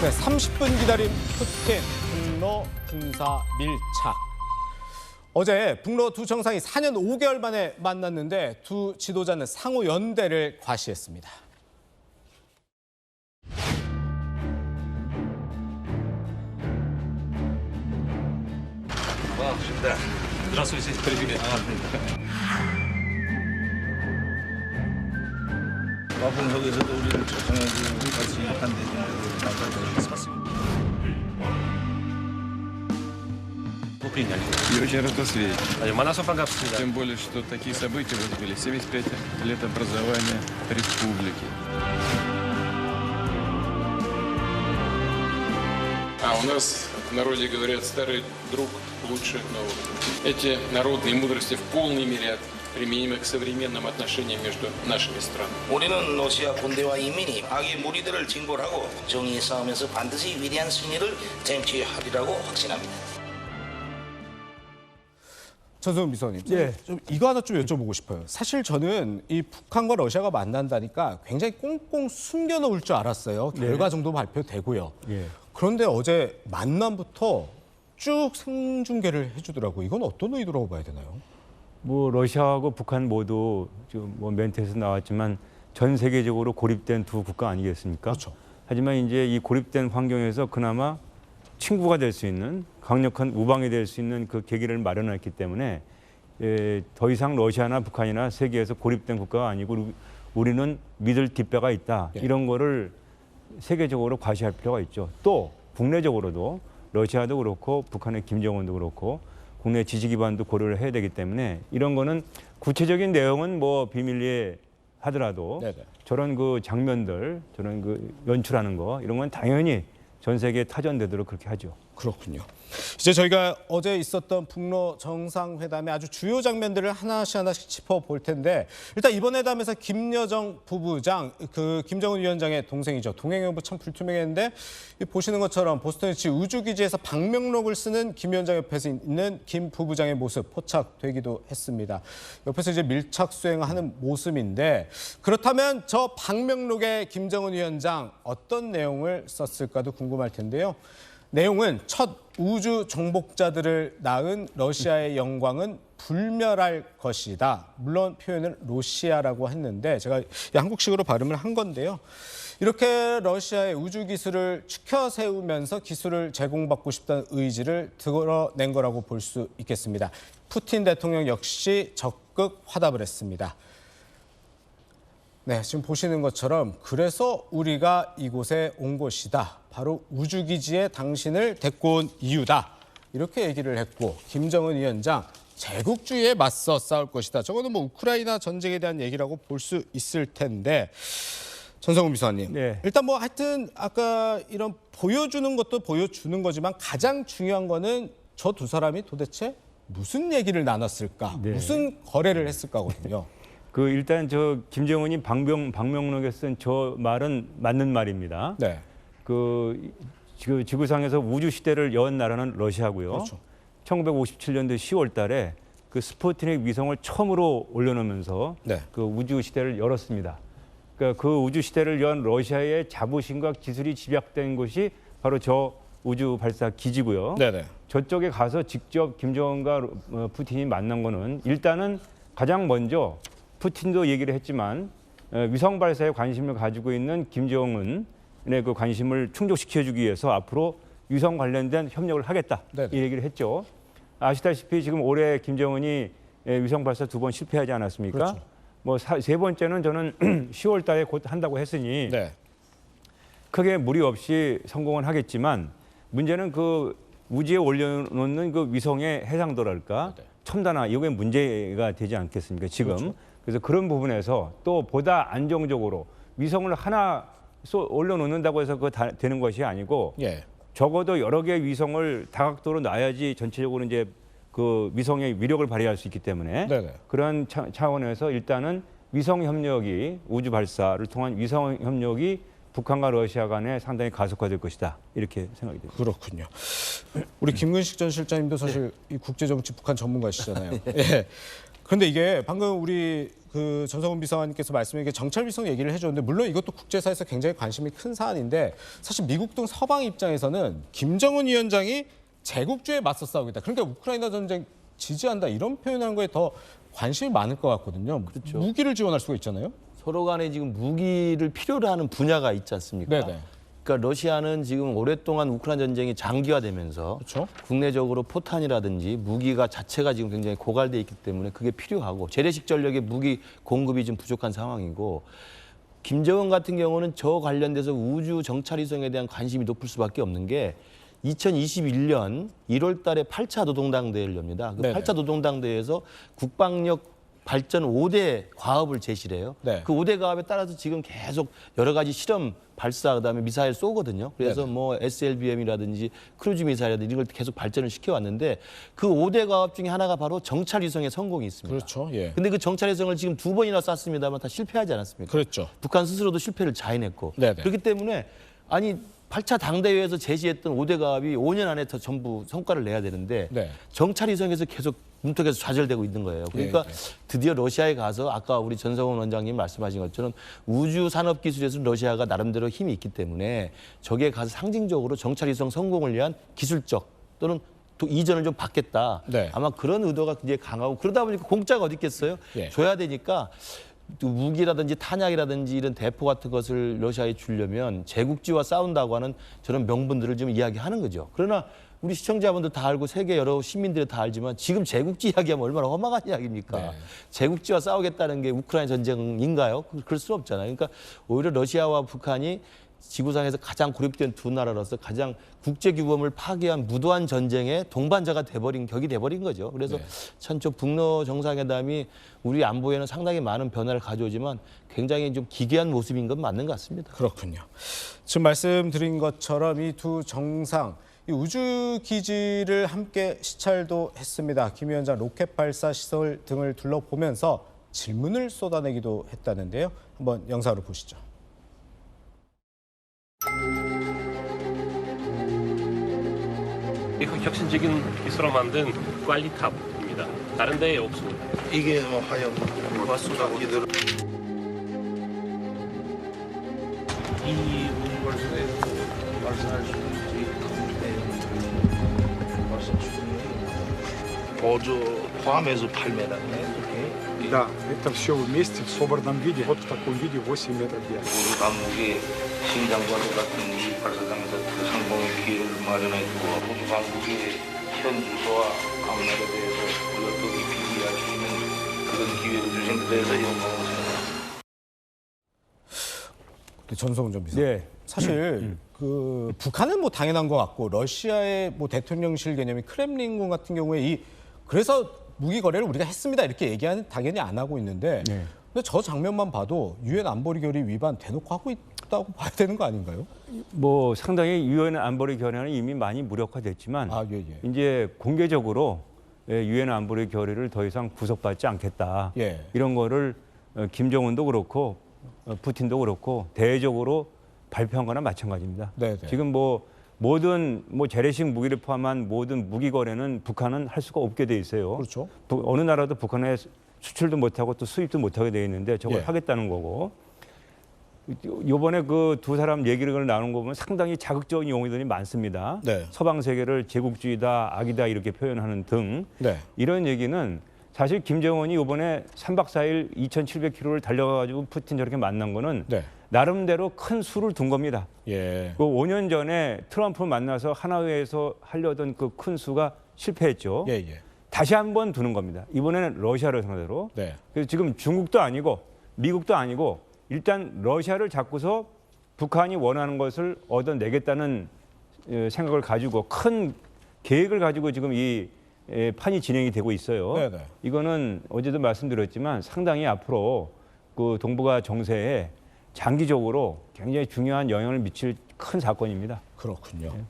네, 30분 기다린 푸틴 북러 군사 밀착. 어제 북러 두 정상이 4년 5개월 만에 만났는데 두 지도자는 상호 연대를 과시했습니다. Да. Здравствуйте, привет. 와봉석에서도 우리를 초청해주고 같이 한대중으로 감사드리겠습니다. Вы приняли. И очень рад вас видеть. Манасов 반갑습니다. Тем более, что такие события вот были. 75 лет образования республики. А у нас в народе говорят, старый друг лучше нового. Эти народные мудрости в полной мере применимы к современным отношениям между нашими странами. 우리는 러시아 군대와 인민이 악의 무리들을 징벌하고 정의의 싸움에서 반드시 위대한 승리를 쟁취하리라고 확신합니다. 전성훈 비서관님, 예. 좀 이거 하나 좀 여쭤보고 싶어요. 사실 저는 이 북한과 러시아가 만난다니까 굉장히 꽁꽁 숨겨놓을 줄 알았어요. 결과 정도 발표되고요. 예. 그런데 어제 만남부터 쭉 생중계를 해주더라고요. 이건 어떤 의도라고 봐야 되나요? 뭐 러시아하고 북한 모두 지금 뭐 멘트에서 나왔지만 전 세계적으로 고립된 두 국가 아니겠습니까? 그렇죠. 하지만 이제 이 고립된 환경에서 그나마 친구가 될 수 있는 강력한 우방이 될 수 있는 그 계기를 마련했기 때문에 더 이상 러시아나 북한이나 세계에서 고립된 국가가 아니고 우리는 믿을 뒷배가 있다. 예. 이런 거를 세계적으로 과시할 필요가 있죠. 또 국내적으로도 러시아도 그렇고 북한의 김정은도 그렇고 국내 지지 기반도 고려를 해야 되기 때문에 이런 거는 구체적인 내용은 뭐 비밀리에 하더라도 네네. 저런 그 장면들, 저런 그 연출하는 거 이런 건 당연히 전 세계에 타전되도록 그렇게 하죠. 그렇군요. 이제 저희가 어제 있었던 북러 정상회담의 아주 주요 장면들을 하나씩 짚어볼 텐데 일단 이번 회담에서 김여정 부부장, 그 김정은 위원장의 동생이죠. 동행 여부 참 불투명했는데 보시는 것처럼 보스턴위치 우주기지에서 방명록을 쓰는 김 위원장 옆에서 있는 김 부부장의 모습 포착되기도 했습니다. 옆에서 이제 밀착 수행하는 모습인데 그렇다면 저 방명록에 김정은 위원장 어떤 내용을 썼을까도 궁금할 텐데요. 내용은 첫 우주 정복자들을 낳은 러시아의 영광은 불멸할 것이다. 물론 표현을 러시아라고 했는데 제가 한국식으로 발음을 한 건데요. 이렇게 러시아의 우주 기술을 추켜 세우면서 기술을 제공받고 싶다는 의지를 드러낸 거라고 볼 수 있겠습니다. 푸틴 대통령 역시 적극 화답을 했습니다. 네, 지금 보시는 것처럼 그래서 우리가 이곳에 온 것이다. 바로 우주기지에 당신을 데리고 온 이유다. 이렇게 얘기를 했고 김정은 위원장 제국주의에 맞서 싸울 것이다. 저거는 뭐 우크라이나 전쟁에 대한 얘기라고 볼 수 있을 텐데 전성훈 비서관님. 네. 일단 뭐 하여튼 아까 이런 보여주는 것도 보여주는 거지만 가장 중요한 거는 저 두 사람이 도대체 무슨 얘기를 나눴을까? 네. 무슨 거래를 했을까거든요. 그 일단 저 김정은이 방명록에 쓴 저 말은 맞는 말입니다. 네. 그 지구상에서 우주 시대를 연 나라는 러시아고요. 그렇죠. 1957년도 10월 달에 그 스푸트닉 위성을 처음으로 올려놓으면서 네. 그 우주 시대를 열었습니다. 그러니까 그 우주 시대를 연 러시아의 자부심과 기술이 집약된 곳이 바로 저 우주 발사 기지고요. 네네. 저쪽에 가서 직접 김정은과 푸틴이 만난 거는 일단은 가장 먼저 푸틴도 얘기를 했지만 위성 발사에 관심을 가지고 있는 김정은의 그 관심을 충족시켜주기 위해서 앞으로 위성 관련된 협력을 하겠다. 네네. 이 얘기를 했죠. 아시다시피 지금 올해 김정은이 위성 발사 2번 실패하지 않았습니까? 그렇죠. 뭐 세 번째는 저는 10월 달에 곧 한다고 했으니 네. 크게 무리 없이 성공은 하겠지만 문제는 그 우주에 올려놓는 그 위성의 해상도랄까 첨단화 이게 문제가 되지 않겠습니까? 지금. 그렇죠. 그래서 그런 부분에서 또 보다 안정적으로 위성을 하나 올려놓는다고 해서 그거 다 되는 것이 아니고 예. 적어도 여러 개의 위성을 다각도로 놔야지 전체적으로 이제 그 위성의 위력을 발휘할 수 있기 때문에 네네. 그런 차원에서 일단은 위성 협력이 우주 발사를 통한 위성 협력이 북한과 러시아 간에 상당히 가속화될 것이다. 이렇게 생각이 됩니다. 그렇군요. 우리 김근식 전 실장님도 사실 이 국제정치 북한 전문가시잖아요. 예. 근데 이게 방금 우리 그 전성훈 비서관님께서 말씀해 정찰 위성 얘기를 해줬는데 물론 이것도 국제사에서 굉장히 관심이 큰 사안인데 사실 미국 등 서방 입장에서는 김정은 위원장이 제국주의에 맞서 싸우겠다. 그러니까 우크라이나 전쟁 지지한다 이런 표현하는 거에 더 관심이 많을 것 같거든요. 그렇죠. 무기를 지원할 수가 있잖아요. 서로 간에 지금 무기를 필요로 하는 분야가 있지 않습니까? 네네. 그러니까 러시아는 지금 오랫동안 우크라이나 전쟁이 장기화되면서 그렇죠. 국내적으로 포탄이라든지 무기가 자체가 지금 굉장히 고갈돼 있기 때문에 그게 필요하고 재래식 전력의 무기 공급이 좀 부족한 상황이고 김정은 같은 경우는 저 관련돼서 우주 정찰 위성에 대한 관심이 높을 수밖에 없는 게 2021년 1월 달에 8차 노동당대회를 엽니다. 그 네네. 8차 노동당대회에서 국방력 발전 5대 과업을 제시를 해요. 네. 그 5대 과업에 따라서 지금 계속 여러 가지 실험 발사 그다음에 미사일 쏘거든요. 그래서 네네. 뭐 SLBM이라든지 크루즈 미사일이라든지 이런 걸 계속 발전을 시켜왔는데 그 5대 과업 중에 하나가 바로 정찰 위성의 성공이 있습니다. 그렇죠. 예. 근데 그 정찰 위성을 지금 2번이나 쐈습니다만 다 실패하지 않았습니까? 그렇죠. 북한 스스로도 실패를 자인했고 네네. 그렇기 때문에 아니 8차 당대회에서 제시했던 5대 과업이 5년 안에 더 전부 성과를 내야 되는데 네. 정찰 위성에서 계속 문턱에서 좌절되고 있는 거예요. 그러니까 네. 드디어 러시아에 가서 아까 우리 전성훈 원장님 말씀하신 것처럼 우주 산업 기술에서 러시아가 나름대로 힘이 있기 때문에 저기에 가서 상징적으로 정찰 위성 성공을 위한 기술적 또는 또 이전을 좀 받겠다. 네. 아마 그런 의도가 굉장히 강하고 그러다 보니까 공짜가 어디 있겠어요? 예. 줘야 되니까 또 무기라든지 탄약이라든지 이런 대포 같은 것을 러시아에 주려면 제국주의와 싸운다고 하는 저런 명분들을 좀 이야기하는 거죠. 그러나 우리 시청자분들 다 알고 세계 여러 시민들이 다 알지만 지금 제국주의 이야기하면 얼마나 험악한 이야기입니까? 네. 제국주의와 싸우겠다는 게 우크라이나 전쟁인가요? 그럴 수 없잖아요. 그러니까 오히려 러시아와 북한이 지구상에서 가장 고립된 두 나라로서 가장 국제규범을 파괴한 무도한 전쟁의 동반자가 돼버린 격이 돼버린 거죠. 그래서 네. 참 저 북러 정상회담이 우리 안보에는 상당히 많은 변화를 가져오지만 굉장히 좀 기괴한 모습인 건 맞는 것 같습니다. 그렇군요. 지금 말씀드린 것처럼 이 두 정상 이 우주 기지를 함께 시찰도 했습니다. 김 위원장 로켓 발사 시설 등을 둘러보면서 질문을 쏟아내기도 했다는데요. 한번 영상으로 보시죠. 이 혁신적인 기술로 만든 관리탑입니다. 다른 데에 없습니다. 이게 뭐 하얀 수사기들 이 운발소에서 발사할 수 있는 발사 수준이 보조 포함해서 8m네. Да, это все вместе в собранном виде, вот в таком виде 8 метров в диаметре. 우주 강국의 심장과도 같은 이 발사장에서 그 성공의 기회를 마련했고 우주 강국의 현 주소와 감락에 대해서 우리가 더 깊이 이해할 수 있는 그런 기회를 주신 데 대해서 영광을 생각합니다. 전성훈 전 비서. 네. 사실 그 북한은 뭐 당연한 것 같고 러시아의 뭐 대통령실 개념이 크렘린궁 같은 경우에 그래서 무기 거래를 우리가 했습니다 이렇게 얘기하는 당연히 안 하고 있는데 네. 근데 저 장면만 봐도 유엔 안보리 결의 위반 대놓고 하고 있다고 봐야 되는 거 아닌가요? 뭐 상당히 유엔 안보리 결의는 이미 많이 무력화됐지만 예. 이제 공개적으로 유엔 안보리 결의를 더 이상 구속받지 않겠다. 예. 이런 거를 김정은도 그렇고 푸틴도 그렇고 대외적으로 발표한 거나 마찬가지입니다. 네네. 지금 모든 재래식 무기를 포함한 모든 무기 거래는 북한은 할 수가 없게 돼 있어요. 그렇죠. 어느 나라도 북한에 수출도 못하고 또 수입도 못하게 돼 있는데 저걸 예. 하겠다는 거고. 이번에 그 두 사람 얘기를 나눈 거 보면 상당히 자극적인 용어들이 많습니다. 네. 서방 세계를 제국주의다, 악이다 이렇게 표현하는 등 네. 이런 얘기는 사실 김정은이 이번에 3박 4일 2,700km를 달려가지고 푸틴 저렇게 만난 거는 네. 나름대로 큰 수를 둔 겁니다. 예. 그 5년 전에 트럼프 만나서 하나회에서 하려던 그 큰 수가 실패했죠. 예. 다시 한번 두는 겁니다. 이번에는 러시아를 상대로. 네. 그래서 지금 중국도 아니고 미국도 아니고 일단 러시아를 잡고서 북한이 원하는 것을 얻어내겠다는 생각을 가지고 큰 계획을 가지고 지금 이 판이 진행이 되고 있어요. 네네. 이거는 어제도 말씀드렸지만 상당히 앞으로 그 동북아 정세에 장기적으로 굉장히 중요한 영향을 미칠 큰 사건입니다. 그렇군요.